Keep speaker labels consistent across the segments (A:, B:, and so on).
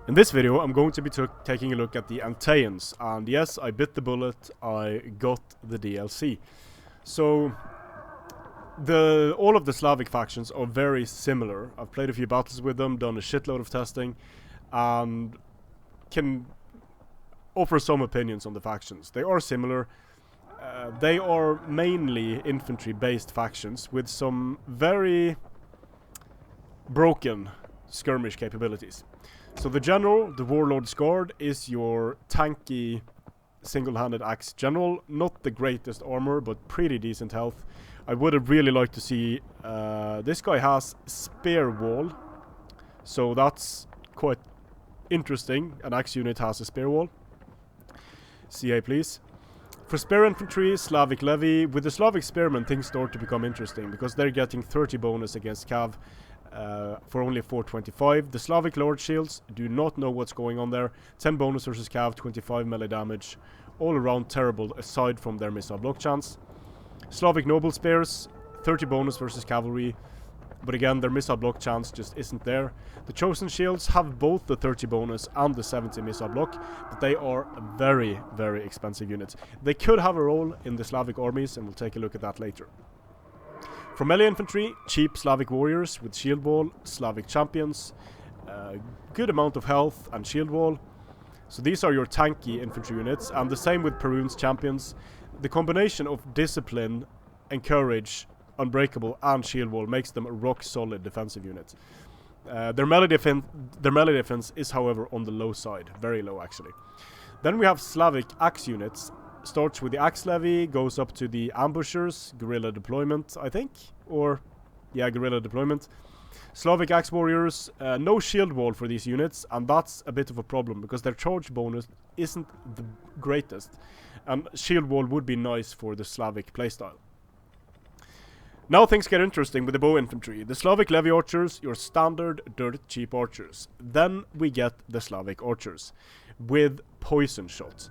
A: In this video I'm going to be taking a look at the Anteans, and yes, I bit the bullet, I got the DLC. So all of the Slavic factions are very similar. I've played a few battles with them, done a shitload of testing, and can offer some opinions on the factions. They are similar. They are mainly infantry based factions with some very broken skirmish capabilities. So the general, the Warlord's Guard, is your tanky single-handed axe general. Not the greatest armor, but pretty decent health. I would have really liked to see... this guy has spear wall, so that's quite interesting. An axe unit has a spear wall. CA please. For spear infantry, Slavic levy. With the Slavic spearmen, things start to become interesting, because they're getting 30 bonus against Cav. For only 425. The Slavic Lord Shields, do not know what's going on there. 10 bonus versus Cav, 25 melee damage. All around terrible, aside from their missile block chance. Slavic Noble Spears, 30 bonus versus Cavalry. But again, their missile block chance just isn't there. The Chosen Shields have both the 30 bonus and the 70 missile block, but they are very, very expensive units. They could have a role in the Slavic armies, and we'll take a look at that later. For melee infantry, cheap Slavic warriors with shield wall, Slavic champions, good amount of health and shield wall. So these are your tanky infantry units, and the same with Perun's champions. The combination of discipline and courage, unbreakable and shield wall makes them a rock solid defensive unit. Their melee defense is, however, on the low side, very low actually. Then we have Slavic axe units. Starts with the axe levy, goes up to the ambushers, guerrilla deployment, I think, or yeah, guerrilla deployment. Slavic axe warriors, no shield wall for these units, and that's a bit of a problem because their charge bonus isn't the greatest, and shield wall would be nice for the Slavic playstyle. Now things get interesting with the bow infantry. The Slavic levy archers, your standard dirt cheap archers. Then we get the Slavic archers with poison shots.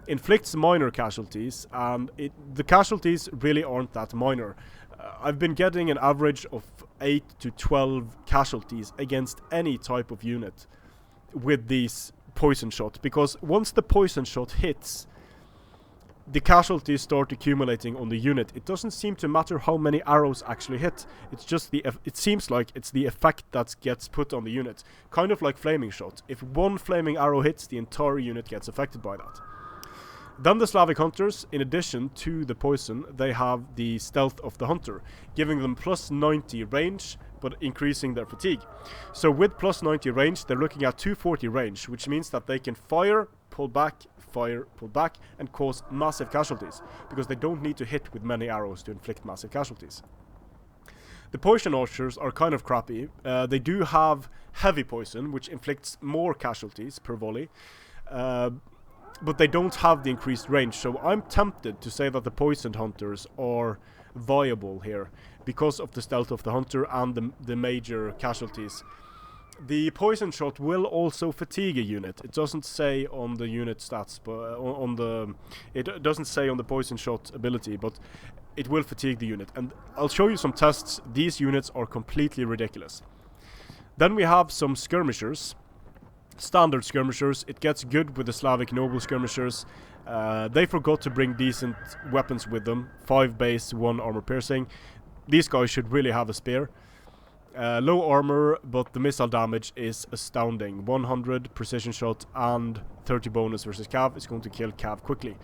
A: Inflicts minor casualties, and the casualties really aren't that minor. I've been getting an average of 8 to 12 casualties against any type of unit with these poison shots, because once the poison shot hits, the casualties start accumulating on the unit. It doesn't seem to matter how many arrows actually hit. It's just it seems like it's the effect that gets put on the unit, kind of like flaming shot. If one flaming arrow hits, the entire unit gets affected by that. Then the Slavic hunters, in addition to the poison, they have the stealth of the hunter, giving them plus 90 range, but increasing their fatigue. So with plus 90 range, they're looking at 240 range, which means that they can fire, pull back, and cause massive casualties, because they don't need to hit with many arrows to inflict massive casualties. The poison archers are kind of crappy. They do have heavy poison, which inflicts more casualties per volley. But they don't have the increased range, so I'm tempted to say that the poisoned hunters are viable here because of the stealth of the hunter and the major casualties. The poison shot will also fatigue a unit. It doesn't say on the unit stats, but it doesn't say on the poison shot ability, but it will fatigue the unit. And I'll show you some tests. These units are completely ridiculous. Then we have some skirmishers. Standard skirmishers. It gets good with the Slavic noble skirmishers. They forgot to bring decent weapons with them. 5 base, 1 armor piercing. These guys should really have a spear. Low armor, but the missile damage is astounding. 100 precision shot and 30 bonus versus Cav. It's going to kill Cav quickly.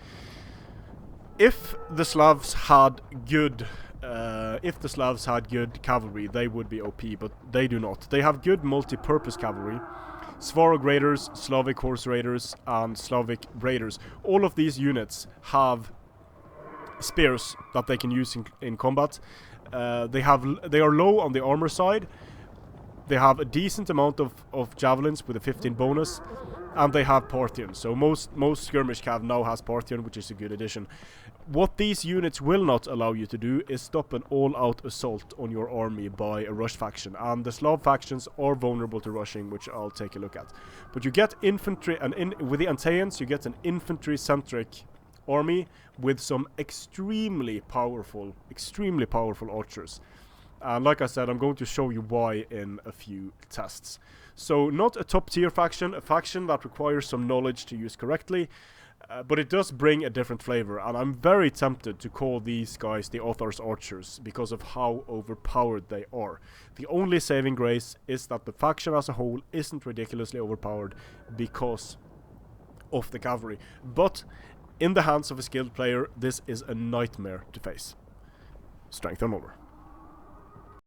A: If the Slavs had good cavalry, they would be OP, but they do not. They have good multi-purpose cavalry. Svarog Raiders, Slavic Horse Raiders, and Slavic Raiders. All of these units have spears that they can use in combat. They are low on the armor side. They have a decent amount of javelins with a 15 bonus, and they have Parthian. So most skirmish cav now has Parthian, which is a good addition. What these units will not allow you to do is stop an all-out assault on your army by a rush faction, and the Slav factions are vulnerable to rushing, which I'll take a look at. But you get infantry, and with the Anteans you get an infantry-centric army with some extremely powerful archers. And like I said, I'm going to show you why in a few tests. So not a top tier faction, a faction that requires some knowledge to use correctly, but it does bring a different flavor, and I'm very tempted to call these guys the Othar's Archers because of how overpowered they are. The only saving grace is that the faction as a whole isn't ridiculously overpowered because of the cavalry, but in the hands of a skilled player, this is a nightmare to face. Strength and honor.